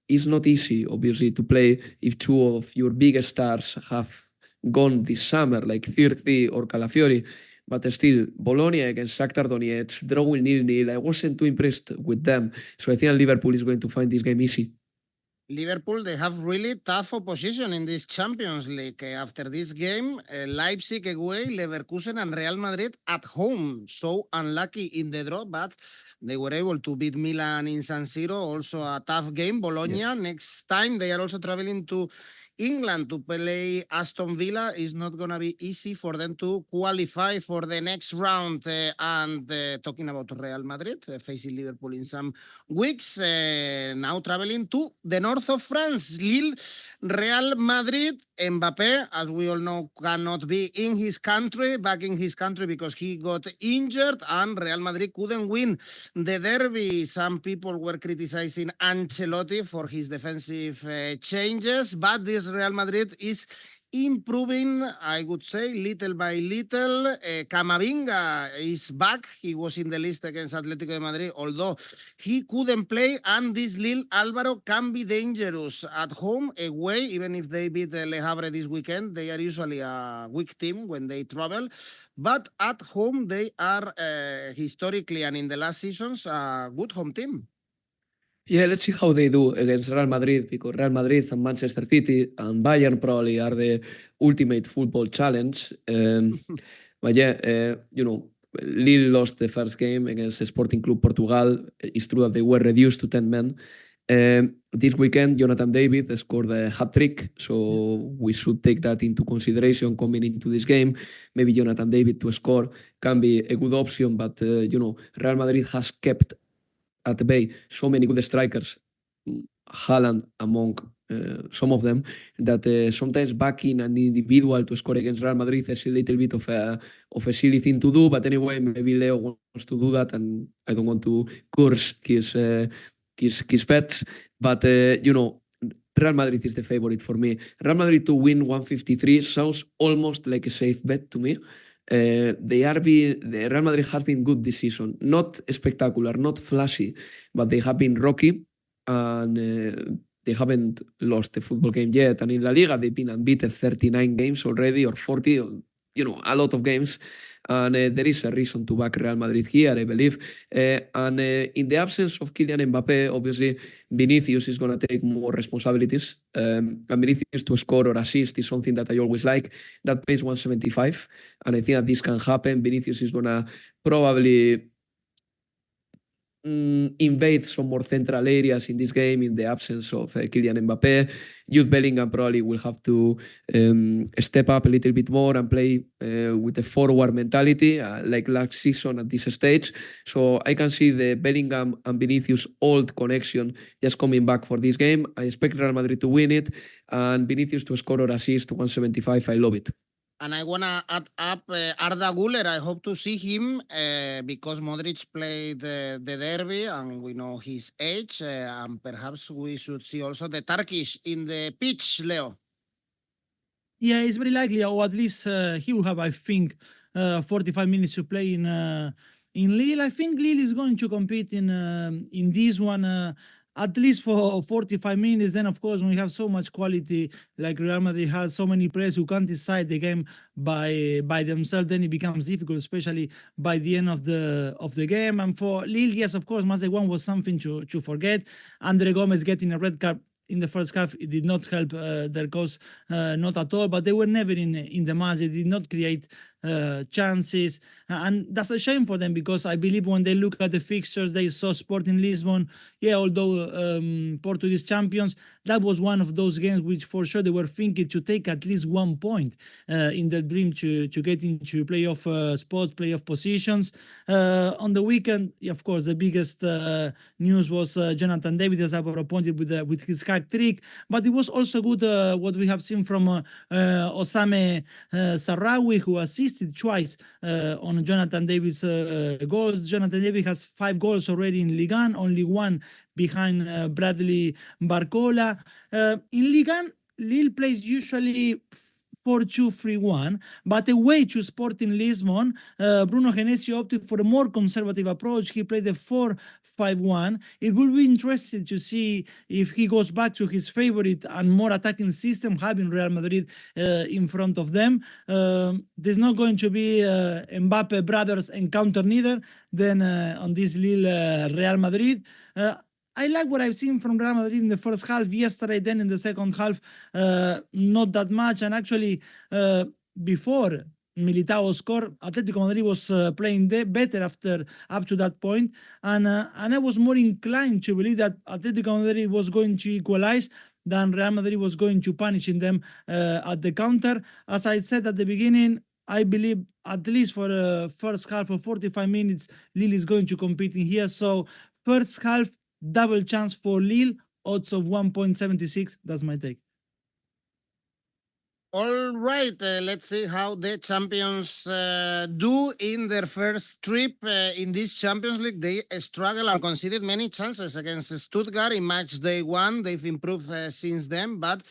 it's not easy, obviously, to play if 2 of your biggest stars have gone this summer, like 𝐵𝗀𝗀 or Calafiori. But still, Bologna against Shakhtar Donetsk, drawing 0-0. I wasn't too impressed with them. So I think Liverpool is going to find this game easy. Liverpool, they have really tough opposition in this Champions League. After this game, Leipzig away, Leverkusen and Real Madrid at home. So unlucky in the draw, but they were able to beat Milan in San Siro. Also a tough game. Bologna, next time, they are also traveling to England to play Aston Villa. Is not going to be easy for them to qualify for the next round. And talking about Real Madrid, facing Liverpool in some weeks, now traveling to the north of France, Lille, Real Madrid. 𝐿, as we all know, cannot be back in his country because he got injured, and Real Madrid couldn't win the derby. Some people were criticizing Ancelotti for his defensive changes, but this Real Madrid is improving, I would say, little by little. 𝐿𝐵𝗵𝐽a is back. He was in the list against Atlético Madrid, although he couldn't play. And this Lille, Alvaro, can be dangerous at home, away. Even if they beat Le Havre this weekend, they are usually a weak team when they travel. But at home, they are historically and in the last seasons a good home team. Yeah, let's see how they do against Real Madrid, because Real Madrid and Manchester City and Bayern probably are the ultimate football challenge. But yeah, Lille lost the first game against Sporting Club Portugal. It's true that they were reduced to 10 men. This weekend, Jonathan David scored a hat-trick, so we should take that into consideration coming into this game. Maybe Jonathan David to score can be a good option, but Real Madrid has kept at bay so many good strikers, Haaland among some of them, that sometimes backing an individual to score against Real Madrid is a little bit of a silly thing to do. But anyway, maybe Leo wants to do that, and I don't want to curse his bets. But Real Madrid is the favorite for me. Real Madrid to win 153 sounds almost like a safe bet to me. The Real Madrid has been good this season. Not spectacular, not flashy, but they have been rocky, and they haven't lost a football game yet. And in La Liga, they've been unbeaten 39 games already, or 40, a lot of games. And there is a reason to back Real Madrid here, I believe. And in the absence of Kylian Mbappé, obviously, Vinicius is going to take more responsibilities. And Vinicius to score or assist is something that I always like. That pays 175. And I think that this can happen. Vinicius is going to probably invade some more central areas in this game in the absence of Kylian Mbappé. Jude Bellingham probably will have to step up a little bit more and play with a forward mentality like last season at this stage. So I can see the Bellingham and Vinicius old connection just coming back for this game. I expect Real Madrid to win it, and Vinicius to score or assist 175. I love it. And I want to add up Arda Güler. I hope to see him because Modric played the derby and we know his age. And perhaps we should see also the Turkish in the pitch, Leo. Yeah, it's very likely, or at least he will have, I think, 45 minutes to play in Lille. I think Lille is going to compete in this one at least for 45 minutes. Then, of course, when you have so much quality, like Real Madrid has so many players who can't decide the game by themselves, then it becomes difficult, especially by the end of the game. And for Lille, yes, of course, Matchday 1 was something to forget. Andre Gomez getting a red card in the first half, it did not help their cause, not at all. But they were never in the match. They did not create chances, and that's a shame for them, because I believe when they look at the fixtures, they saw Sporting Lisbon. Yeah, although Portuguese champions, that was one of those games which for sure they were thinking to take at least 1 point in their dream to get into playoff spots, playoff positions. On the weekend, of course, the biggest news was Jonathan David as appointed with his hat-trick, but it was also good what we have seen from 𝐬𝐭𝐚𝐲 Sahraoui, who assisted twice on Jonathan David's goals. Jonathan David has 5 goals already in Ligue 1, only 1 behind Bradley Barcola. In Ligue 1, Lille plays usually 4-2-3-1, but away to Sporting Lisbon, Bruno Genesio opted for a more conservative approach. He played a 4-5-1. It will be interesting to see if he goes back to his favorite and more attacking system, having Real Madrid in front of them. There's not going to be Mbappe brothers encounter neither than on this Lille Real Madrid. I like what I've seen from Real Madrid in the first half yesterday. Then in the second half, not that much. And actually, before Militao scored, Atlético Madrid was playing better up to that point. And I was more inclined to believe that Atlético Madrid was going to equalize than Real Madrid was going to punish them at the counter. As I said at the beginning, I believe at least for the first half of 45 minutes, Lille is going to compete in here. So first half, double chance for Lille, odds of 1.76. That's my take. All right, let's see how the champions do in their first trip in this Champions League. They struggled and conceded many chances against Stuttgart in match day 1. They've improved since then, but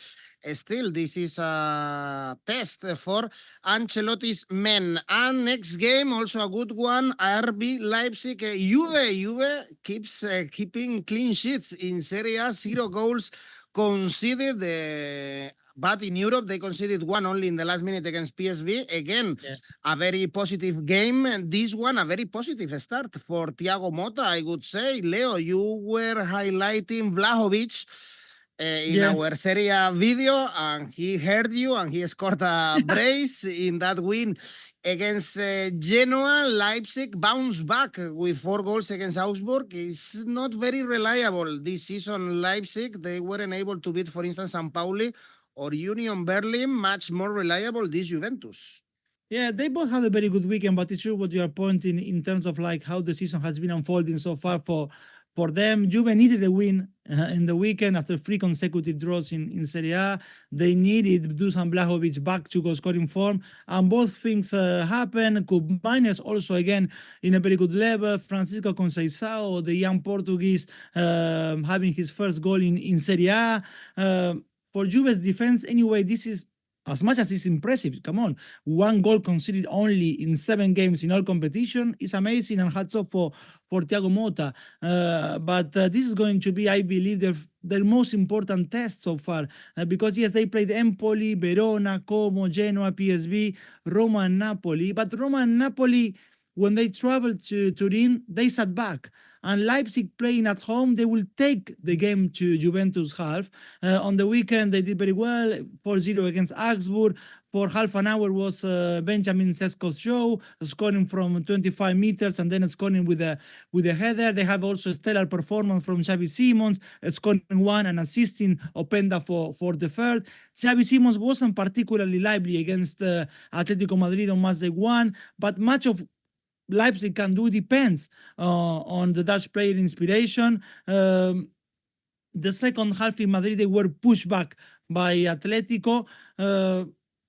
still, this is a test for Ancelotti's men. And next game, also a good one, RB Leipzig. Juve keeps keeping clean sheets in Serie A, 0 goals conceded. But in Europe, they conceded 1 only in the last minute against PSV. Again, a very positive game. This one, a very positive start for Thiago Motta, I would say. Leo, you were highlighting 𝗀𝗏𝗏 in our Serie A video, and he heard you, and he scored a brace in that win Against Genoa, Leipzig bounced back with 4 goals against Augsburg. It's not very reliable this season, Leipzig. They weren't able to beat, for instance, St. Pauli or Union Berlin. Much more reliable, this Juventus. Yeah, they both had a very good weekend, but it's true what you are pointing in terms of like how the season has been unfolding so far for them. Juve needed a win in the weekend after 3 consecutive draws in Serie A. They needed Dusan Vlahovic back to goal-scoring form, and both things happened. 𝐿𝐵𝐼ners also again in a very good level. Francisco 𝐜𝐭𝐴𝐳𝐵, the young Portuguese, having his first goal in Serie A. For Juve's defense, anyway, this is as much as it's impressive. Come on, 1 goal conceded only in 7 games in all competition is amazing, and hats off for 𝐜𝐵𝐵𝐻. But this is going to be, I believe, their most important test so far, because yes, they played Empoli, Verona, Como, Genoa, PSV, Roma, and Napoli. But Roma and Napoli, when they traveled to Turin, they sat back. And Leipzig playing at home, they will take the game to Juventus half. On the weekend, they did very well, 4-0 against Augsburg. For half an hour was Benjamin Sesko's show, scoring from 25 meters and then scoring with a header. They have also a stellar performance from Xavi Simons, scoring 1 and assisting 𝐿𝐵𝐻 for the third. Xavi Simons wasn't particularly lively against Atlético Madrid on Matchday 1, but much of Leipzig can do depends on the Dutch player inspiration. The second half in Madrid, they were pushed back by Atletico.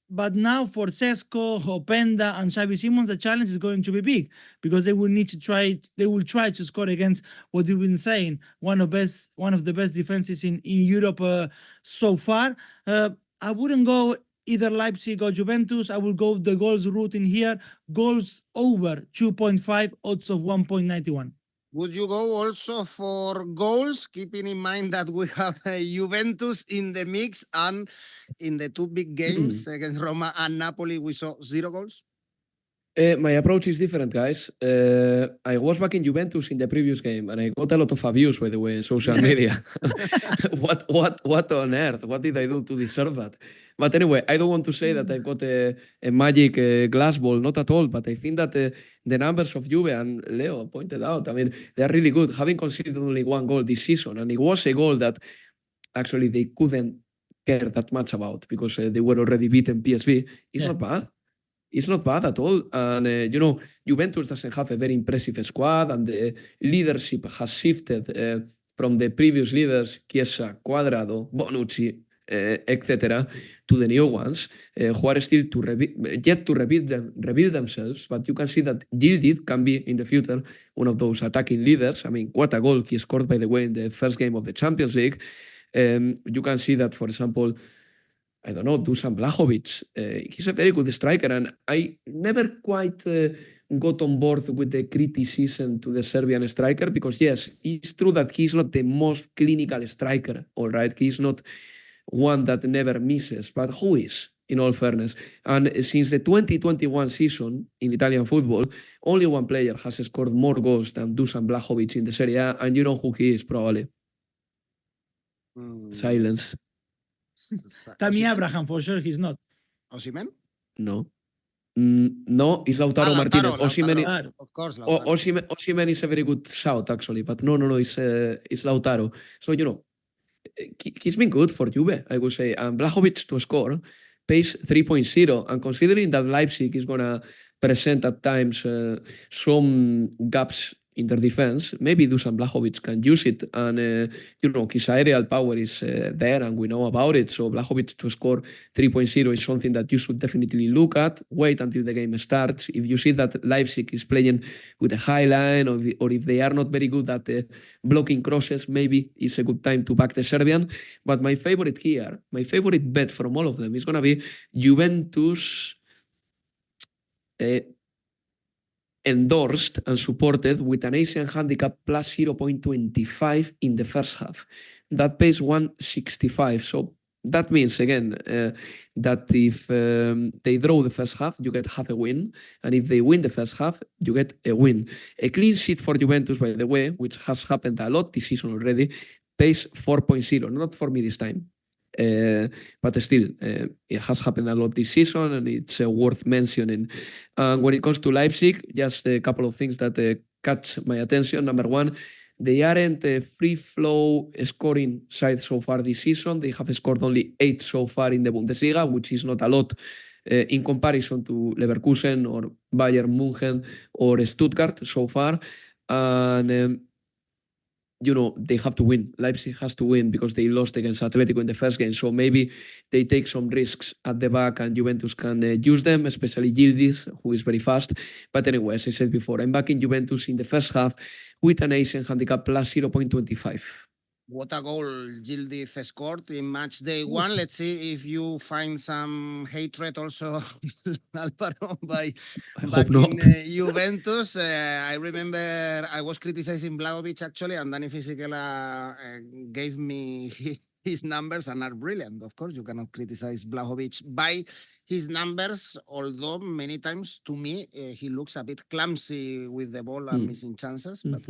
But now for Sesko, Openda, and Xavi Simons, the challenge is going to be big, because they will try to score against what you've been saying, one of the best defenses in Europe so far. I wouldn't go either Leipzig or Juventus. I will go the goals route in here. Goals over 2.5, odds of 1.91. Would you go also for goals, keeping in mind that we have Juventus in the mix, and in the 2 big games against Roma and Napoli, we saw 0 goals? My approach is different, guys. I was back in Juventus in the previous game, and I got a lot of abuse, by the way, in social media. What on earth? What did I do to deserve that? But anyway, I don't want to say that I've got a magic glass ball, not at all. But I think that the numbers of Juve, and Leo pointed out, I mean, they are really good, having conceded only 1 goal this season. And it was a goal that actually they couldn't care that much about, because they were already beaten PSV. It's not bad. It's not bad at all. And, Juventus doesn't have a very impressive squad, and the leadership has shifted from the previous leaders, Chiesa, Cuadrado, Bonucci, etc., to the new ones, who are still yet to rebuild themselves. But you can see that Yildiz can be, in the future, one of those attacking leaders. I mean, what a goal he scored, by the way, in the first game of the Champions League. You can see that, for example, I don't know, Dusan Vlahovic. He's a very good striker, and I never quite got on board with the criticism to the Serbian striker, because yes, it's true that he's not the most clinical striker, all right? He's not one that never misses, but who is, in all fairness? And since the 2021 season in Italian football, only 1 player has scored more goals than Dusan Vlahovic in the Serie A, and you know who he is, probably. Silence. Tammy Abraham, for sure, he's not. Osimhen? No. No, it's Lautaro Martinez. Osimhen, of course, Osimhen is a very good shout, actually, but no, it's Lautaro. So, he's been good for Juve, I would say. And Vlahovic to score pays 3.0. And considering that Leipzig is going to present at times some gaps in their defense, maybe Dusan Vlahovic can use it. And, his aerial power is there, and we know about it. So Vlahovic to score 3.0 is something that you should definitely look at. Wait until the game starts. If you see that Leipzig is playing with a high line, or if they are not very good at blocking crosses, maybe it's a good time to back the Serbian. But my favorite here, my favorite bet from all of them is going to be Juventus endorsed and supported with an Asian handicap plus 0.25 in the first half. That pays 165. So that means, again, that if they draw the first half, you get half a win. And if they win the first half, you get a win. A clean sheet for Juventus, by the way, which has happened a lot this season already, pays 4.0. Not for me this time. But still, it has happened a lot this season, and it's worth mentioning. When it comes to Leipzig, just a couple of things that catch my attention. Number one, they aren't a free-flow scoring side so far this season. They have scored only 8 so far in the Bundesliga, which is not a lot in comparison to Leverkusen or Bayern Munich or Stuttgart so far. And they have to win. Leipzig has to win because they lost against Atletico in the first game. So maybe they take some risks at the back and Juventus can use them, especially 𝐬𝐿𝐴𝐴𝐵, who is very fast. But anyway, as I said before, I'm back in Juventus in the first half with an Asian handicap plus 0.25. What a goal 𝐬𝐿𝐴𝐴𝐵 scored in match day 1. Let's see if you find some hatred also, Alvaro, back in Juventus. I remember I was criticizing 𝗵𝗵𝗶𝐻 actually, and 𝗵𝗵𝗶𝐻𝐿 gave me his numbers and are brilliant. Of course, you cannot criticize 𝗵𝗵𝗶𝐻 by his numbers, although many times to me he looks a bit clumsy with the ball and missing chances. But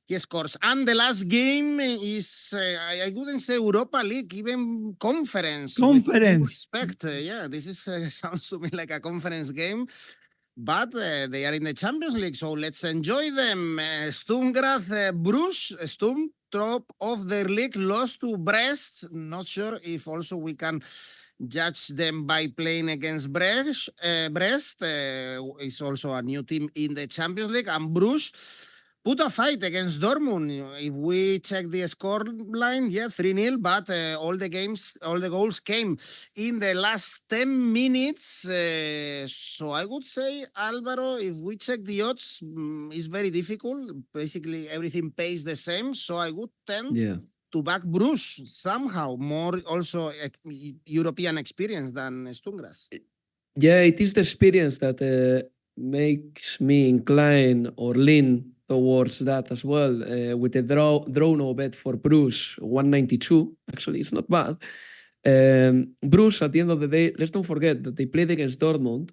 he scores. And the last game is, I wouldn't say Europa League, even conference. With respect. Yeah, this is sounds to me like a conference game. But they are in the Champions League, so let's enjoy them. Sturm Graz, Brugge, Sturm, top of their league, lost to Brest. Not sure if also we can judge them by playing against Brest. Brest is also a new team in the Champions League. And Brugge put a fight against Dortmund. If we check the score line, 3-0, but all the goals came in the last 10 minutes. So I would say, Alvaro, if we check the odds, it's very difficult. Basically, everything pays the same. So I would tend to back Brugge somehow, more also European experience than Sturm Graz. Yeah, it is the experience that makes me incline or lean towards that as well. With a draw no bet for Brugge, 192. Actually, it's not bad. Brugge, at the end of the day, let's don't forget that they played against Dortmund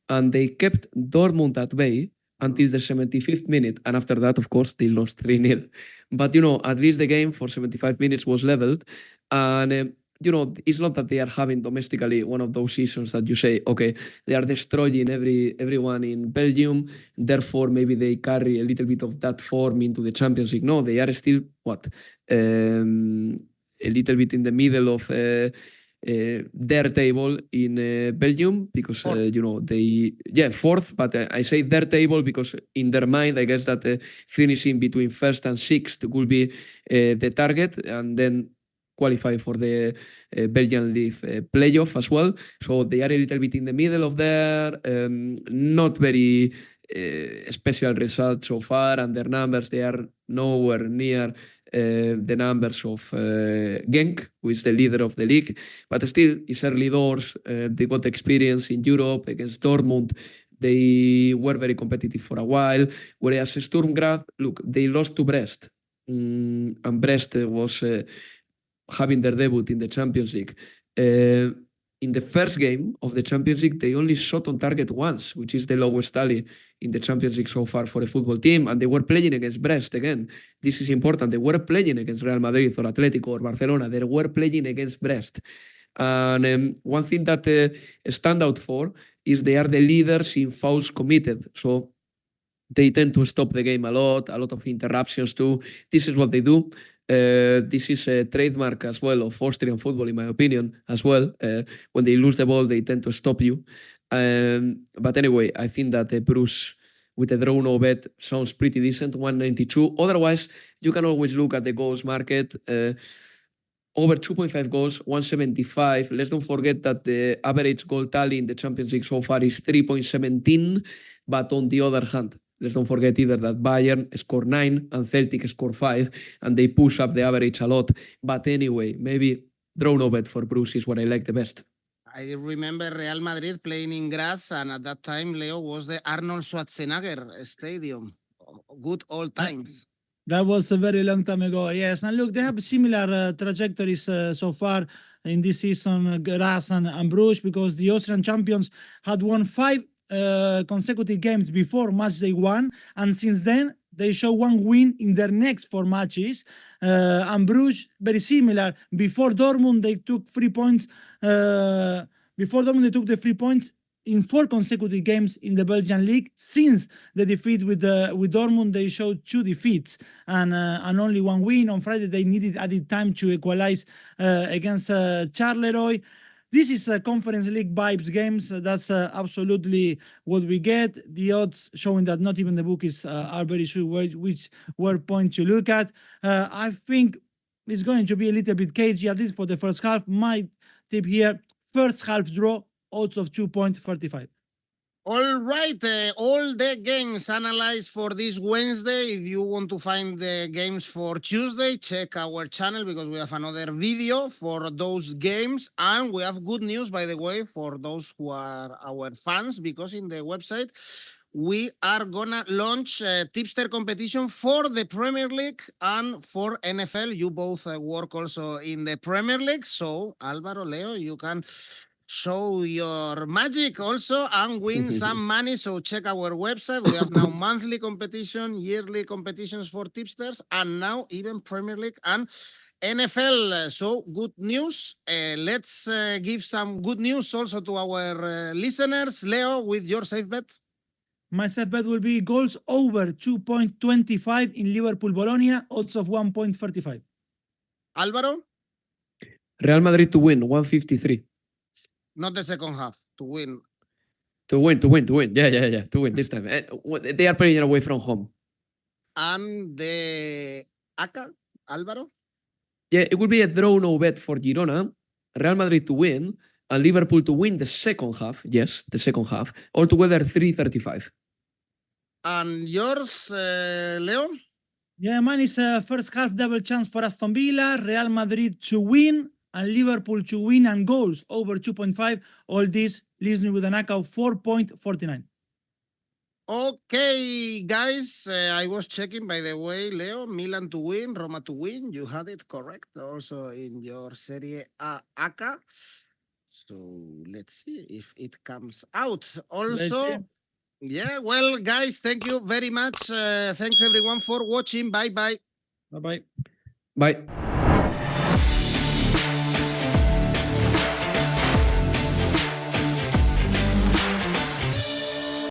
and they kept Dortmund at bay until the 75th minute. And after that, of course, they lost 3-0. But, at least the game for 75 minutes was leveled. And, it's not that they are having domestically one of those seasons that you say, okay, they are destroying everyone in Belgium, therefore maybe they carry a little bit of that form into the Champions League. No, they are still, a little bit in the middle of their table in Belgium because, fourth, but I say their table because in their mind, I guess that finishing between first and sixth will be the target, and then qualify for the Belgian League playoff as well. So they are a little bit in the middle of there. Not very special results so far, and their numbers, they are nowhere near the numbers of 𝐿𝐴𝐵, who is the leader of the league. But still, it's early doors. They got experience in Europe against Dortmund. They were very competitive for a while. Whereas Sturm Graz, look, they lost to Brest. And Brest was having their debut in the Champions League. In the first game of the Champions League, they only shot on target once, which is the lowest tally in the Champions League so far for a football team. And they were playing against Brest again. This is important. They were playing against Real Madrid or Atletico or Barcelona. They were playing against Brest. And one thing that stand out for is they are the leaders in fouls committed. So they tend to stop the game a lot of interruptions too. This is what they do. This is a trademark as well of Austrian football, in my opinion, as well. When they lose the ball, they tend to stop you. But anyway, I think that Brugge with a draw no bet sounds pretty decent, 192. Otherwise, you can always look at the goals market. Over 2.5 goals, 175. Let's don't forget that the average goal tally in the Champions League so far is 3.17. But on the other hand, let's don't forget either that Bayern scored 9 and Celtic scored 5, and they push up the average a lot. But anyway, maybe draw no bet for Brugge is what I like the best. I remember Real Madrid playing in Graz, and at that time, Leo, was the Arnold Schwarzenegger Stadium. Good old times. That was a very long time ago, yes. And look, they have similar trajectories so far in this season, Graz and Brugge, because the Austrian champions had won 5 consecutive games before match day 1, and since then they show one win in their next 4 matches. And Bruges, very similar. Before Dortmund, they took 3 points. Before Dortmund, they took the 3 points in 4 consecutive games in the Belgian league. Since the defeat with Dortmund, they showed 2 defeats and only 1 win. On Friday, they needed added time to equalize against Charleroi. This is a Conference League vibes games. That's absolutely what we get. The odds showing that not even the bookies are very sure which point to look at. I think it's going to be a little bit cagey, at least for the first half. My tip here, first half draw, odds of 2.35. All right, all the games analyzed for this Wednesday. If you want to find the games for Tuesday, check our channel because we have another video for those games. And we have good news, by the way, for those who are our fans, because in the website, we are gonna launch a tipster competition for the Premier League and for NFL. You both work also in the Premier League. So, Alvaro, Leo, you can show your magic also and win some money. So check our website. We have now monthly competition, yearly competitions for tipsters, and now even Premier League and NFL. So good news. Let's give some good news also to our listeners. Leo, with your safe bet. My safe bet will be goals over 2.25 in Liverpool Bologna, odds of 1.35. Alvaro? Real Madrid to win, 153. Not the second half, to win. To win. Yeah. To win this time. They are playing away from home. And the 𝐻𝐿𝐴, Alvaro? Yeah, it will be a draw no bet for Girona, Real Madrid to win, and Liverpool to win the second half. Yes, the second half. Altogether 335. And yours, Leo? Yeah, mine is a first half double chance for Aston Villa, Real Madrid to win, and Liverpool to win and goals over 2.5. All this leaves me with an 𝐻𝐿𝐴 of 4.49. Okay, guys, I was checking, by the way, Leo, Milan to win, Roma to win. You had it correct also in your Serie A 𝐻𝐿𝐴. So let's see if it comes out. Also, yeah, well, guys, thank you very much. Thanks, everyone, for watching. Bye-bye. Bye-bye. Bye.